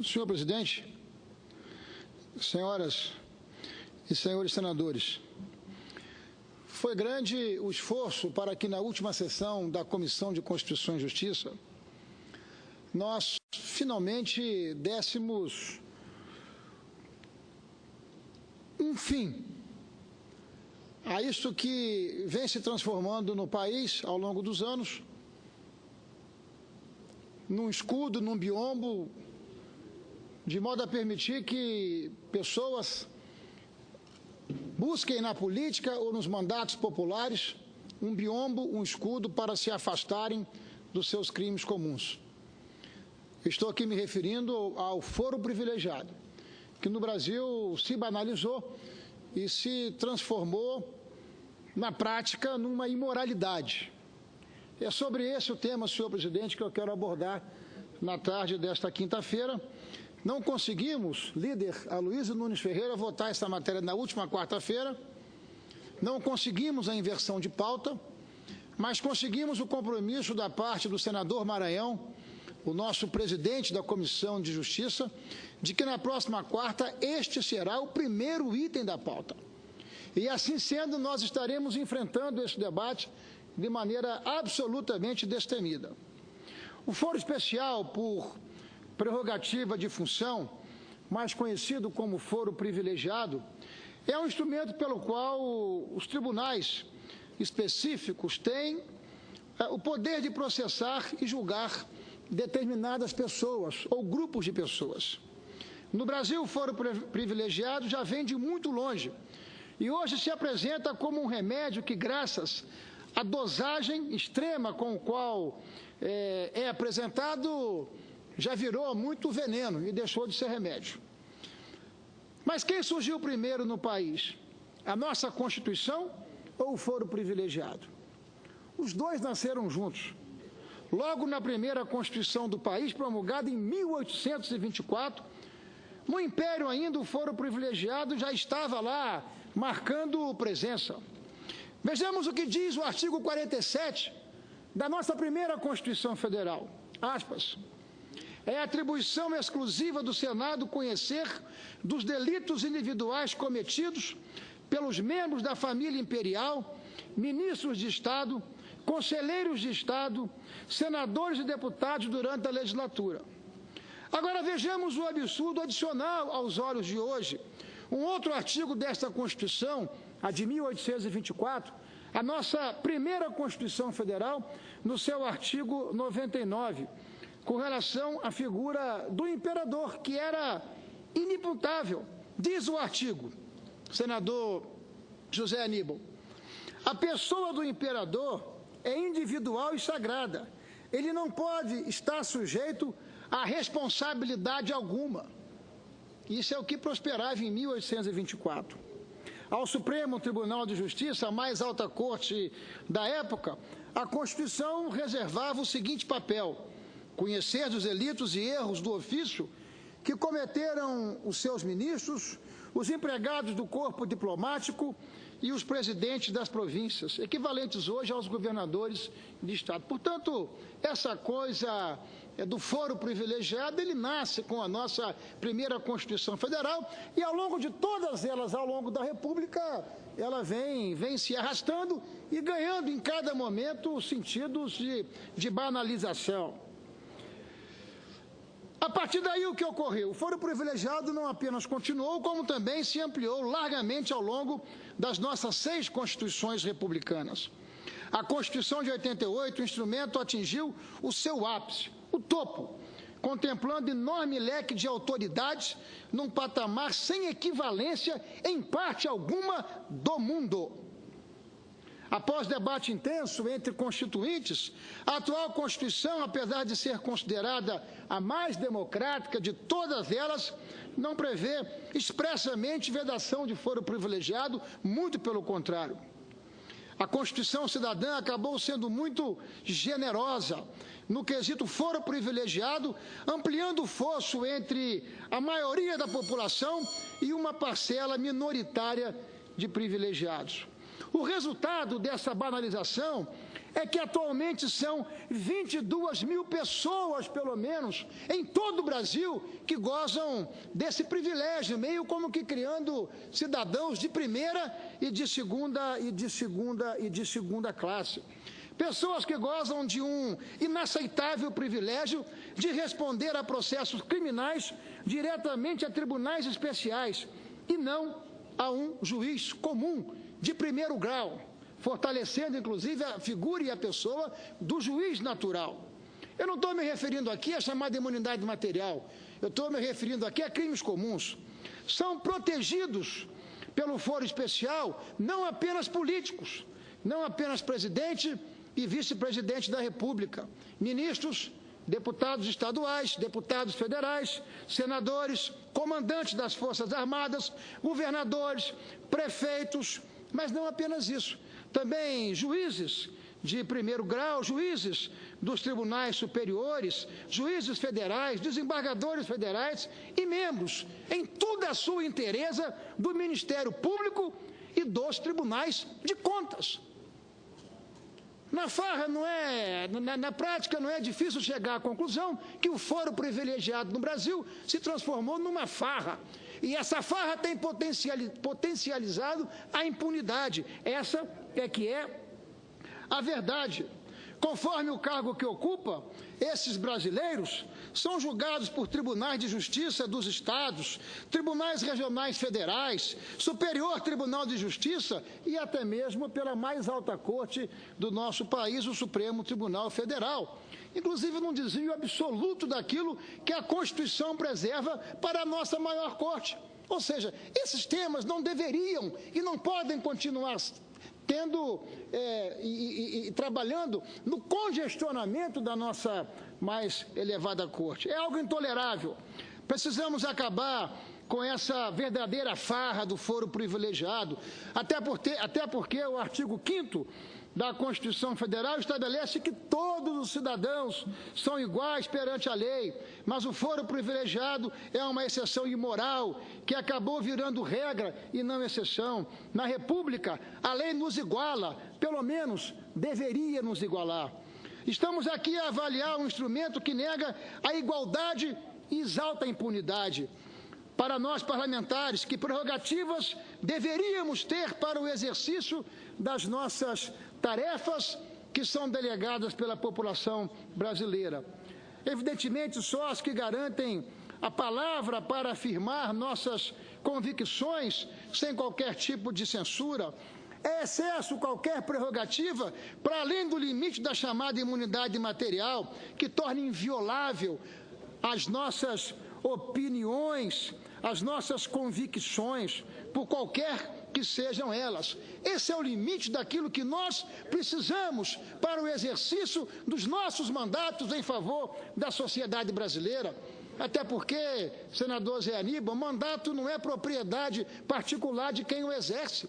Senhor presidente, senhoras e senhores senadores, foi grande o esforço para que na última sessão da Comissão de Constituição e Justiça nós finalmente dessemos um fim a isso que vem se transformando no país ao longo dos anos, num escudo, num biombo, de modo a permitir que pessoas busquem na política ou nos mandatos populares um biombo, um escudo para se afastarem dos seus crimes comuns. Estou aqui me referindo ao foro privilegiado, que no Brasil se banalizou e se transformou na prática numa imoralidade. É sobre esse o tema, senhor presidente, que eu quero abordar na tarde desta quinta-feira. Não conseguimos, líder Aloysio Nunes Ferreira, votar essa matéria na última quarta-feira, não conseguimos a inversão de pauta, mas conseguimos o compromisso da parte do senador Maranhão, o nosso presidente da Comissão de Justiça, de que na próxima quarta este será o primeiro item da pauta. E assim sendo, nós estaremos enfrentando esse debate de maneira absolutamente destemida. O foro especial, por prerrogativa de função, mais conhecido como foro privilegiado, é um instrumento pelo qual os tribunais específicos têm o poder de processar e julgar determinadas pessoas ou grupos de pessoas. No Brasil, o foro privilegiado já vem de muito longe e hoje se apresenta como um remédio que, graças à dosagem extrema com o qual é apresentado, já virou muito veneno e deixou de ser remédio. Mas quem surgiu primeiro no país? A nossa Constituição ou o foro privilegiado? Os dois nasceram juntos. Logo na primeira Constituição do país, promulgada em 1824, no Império ainda o foro privilegiado já estava lá, marcando presença. Vejamos o que diz o artigo 47 da nossa primeira Constituição Federal. Aspas. É atribuição exclusiva do Senado conhecer dos delitos individuais cometidos pelos membros da família imperial, ministros de Estado, conselheiros de Estado, senadores e deputados durante a legislatura. Agora vejamos o absurdo adicional aos olhos de hoje. Um outro artigo desta Constituição, a de 1824, a nossa primeira Constituição Federal, no seu artigo 99, com relação à figura do imperador, que era inimputável. Diz o artigo, senador José Aníbal, a pessoa do imperador é individual e sagrada. Ele não pode estar sujeito a responsabilidade alguma. Isso é o que prosperava em 1824. Ao Supremo Tribunal de Justiça, a mais alta corte da época, a Constituição reservava o seguinte papel: conhecer dos delitos e erros do ofício que cometeram os seus ministros, os empregados do corpo diplomático e os presidentes das províncias, equivalentes hoje aos governadores de Estado. Portanto, essa coisa do foro privilegiado, ele nasce com a nossa primeira Constituição Federal e ao longo de todas elas, ao longo da República, ela vem se arrastando e ganhando em cada momento sentidos de banalização. A partir daí, o que ocorreu? O foro privilegiado não apenas continuou, como também se ampliou largamente ao longo das nossas 6 constituições republicanas. A Constituição de 88, o instrumento atingiu o seu ápice, o topo, contemplando enorme leque de autoridades num patamar sem equivalência em parte alguma do mundo. Após debate intenso entre constituintes, a atual Constituição, apesar de ser considerada a mais democrática de todas elas, não prevê expressamente vedação de foro privilegiado, muito pelo contrário. A Constituição cidadã acabou sendo muito generosa no quesito foro privilegiado, ampliando o fosso entre a maioria da população e uma parcela minoritária de privilegiados. O resultado dessa banalização é que atualmente são 22 mil pessoas, pelo menos, em todo o Brasil, que gozam desse privilégio, meio como que criando cidadãos de primeira e de segunda classe. Pessoas que gozam de um inaceitável privilégio de responder a processos criminais diretamente a tribunais especiais e não a um juiz comum de primeiro grau, fortalecendo, inclusive, a figura e a pessoa do juiz natural. Eu não estou me referindo aqui à chamada imunidade material, eu estou me referindo aqui a crimes comuns. São protegidos pelo foro especial não apenas políticos, não apenas presidente e vice-presidente da República, ministros, deputados estaduais, deputados federais, senadores, comandantes das Forças Armadas, governadores, prefeitos, mas não apenas isso. Também juízes de primeiro grau, juízes dos tribunais superiores, juízes federais, desembargadores federais e membros, em toda a sua inteireza, do Ministério Público e dos tribunais de contas. Na farra na prática não é difícil chegar à conclusão que o foro privilegiado no Brasil se transformou numa farra. E essa farra tem potencializado a impunidade. Essa é que é a verdade. Conforme o cargo que ocupa, esses brasileiros são julgados por tribunais de justiça dos estados, tribunais regionais federais, Superior Tribunal de Justiça e até mesmo pela mais alta corte do nosso país, o Supremo Tribunal Federal. Inclusive num desvio absoluto daquilo que a Constituição preserva para a nossa maior corte. Ou seja, esses temas não deveriam e não podem continuar tendo trabalhando no congestionamento da nossa mais elevada corte. É algo intolerável. Precisamos acabar com essa verdadeira farra do foro privilegiado, até porque o artigo 5º da Constituição Federal estabelece que todos os cidadãos são iguais perante a lei, mas o foro privilegiado é uma exceção imoral que acabou virando regra e não exceção. Na República, a lei nos iguala, pelo menos deveria nos igualar. Estamos aqui a avaliar um instrumento que nega a igualdade e exalta a impunidade. Para nós parlamentares, que prerrogativas deveríamos ter para o exercício das nossas tarefas que são delegadas pela população brasileira? Evidentemente, só as que garantem a palavra para afirmar nossas convicções sem qualquer tipo de censura. É excesso qualquer prerrogativa para além do limite da chamada imunidade material, que torna inviolável as nossas opiniões, as nossas convicções, por qualquer que sejam elas. Esse é o limite daquilo que nós precisamos para o exercício dos nossos mandatos em favor da sociedade brasileira. Até porque, senador Zé Aníbal, mandato não é propriedade particular de quem o exerce.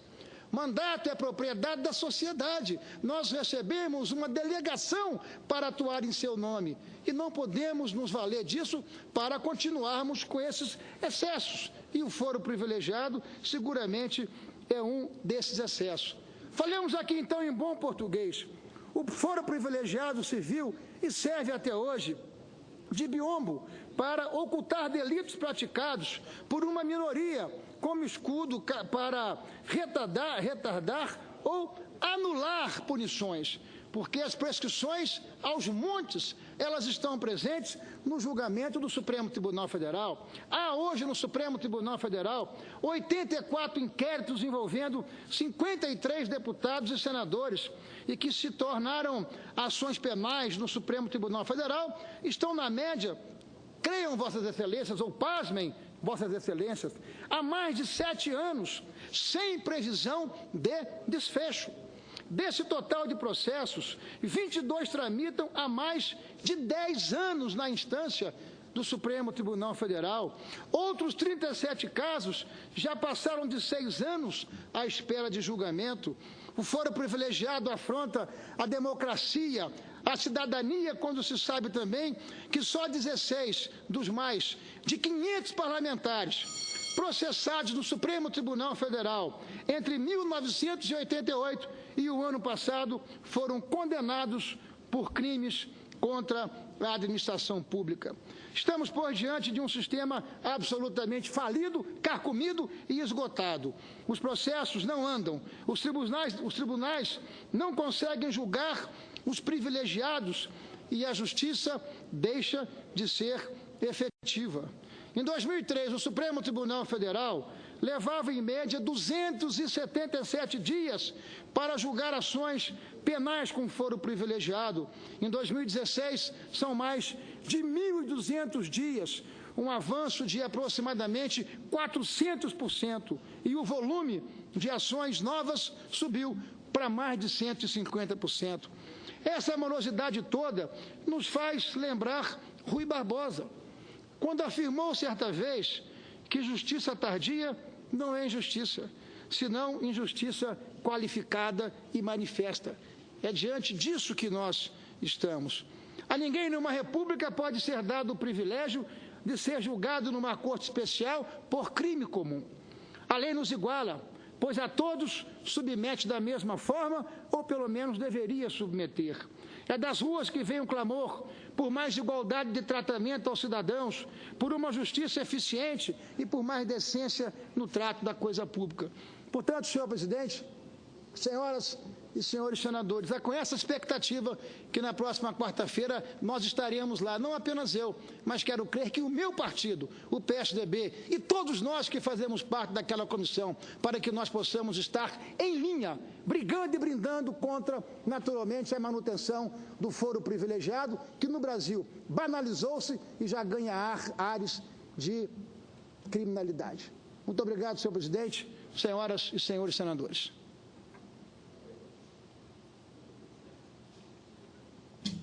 Mandato é propriedade da sociedade. Nós recebemos uma delegação para atuar em seu nome e não podemos nos valer disso para continuarmos com esses excessos. E o foro privilegiado seguramente é um desses excessos. Falemos aqui então em bom português. O foro privilegiado serviu e serve até hoje de biombo para ocultar delitos praticados por uma minoria, como escudo para retardar ou anular punições, porque as prescrições aos montes, elas estão presentes no julgamento do Supremo Tribunal Federal. Há hoje no Supremo Tribunal Federal 84 inquéritos envolvendo 53 deputados e senadores e que se tornaram ações penais no Supremo Tribunal Federal, estão na média, creiam Vossas Excelências, ou pasmem Vossas Excelências, há mais de 7 anos, sem previsão de desfecho. Desse total de processos, 22 tramitam há mais de 10 anos na instância do Supremo Tribunal Federal. Outros 37 casos já passaram de 6 anos à espera de julgamento. O foro privilegiado afronta a democracia, a cidadania, quando se sabe também que só 16 dos mais de 500 parlamentares processados no Supremo Tribunal Federal entre 1988 e o ano passado foram condenados por crimes contra a administração pública. Estamos, pois, diante de um sistema absolutamente falido, carcomido e esgotado. Os processos não andam, os tribunais não conseguem julgar os privilegiados e a justiça deixa de ser efetiva. Em 2003, o Supremo Tribunal Federal levava, em média, 277 dias para julgar ações penais com foro privilegiado. Em 2016, são mais de 1.200 dias, um avanço de aproximadamente 400%, e o volume de ações novas subiu para mais de 150%. Essa morosidade toda nos faz lembrar Rui Barbosa, quando afirmou certa vez que justiça tardia não é injustiça, senão injustiça qualificada e manifesta. É diante disso que nós estamos. A ninguém numa república pode ser dado o privilégio de ser julgado numa corte especial por crime comum. A lei nos iguala, pois a todos submete da mesma forma, ou pelo menos deveria submeter. É das ruas que vem o clamor por mais igualdade de tratamento aos cidadãos, por uma justiça eficiente e por mais decência no trato da coisa pública. Portanto, senhor presidente, senhoras e senhores senadores, é com essa expectativa que na próxima quarta-feira nós estaremos lá, não apenas eu, mas quero crer que o meu partido, o PSDB, e todos nós que fazemos parte daquela comissão, para que nós possamos estar em linha, brigando e brindando contra, naturalmente, a manutenção do foro privilegiado, que no Brasil banalizou-se e já ganha ares de criminalidade. Muito obrigado, senhor presidente, senhoras e senhores senadores.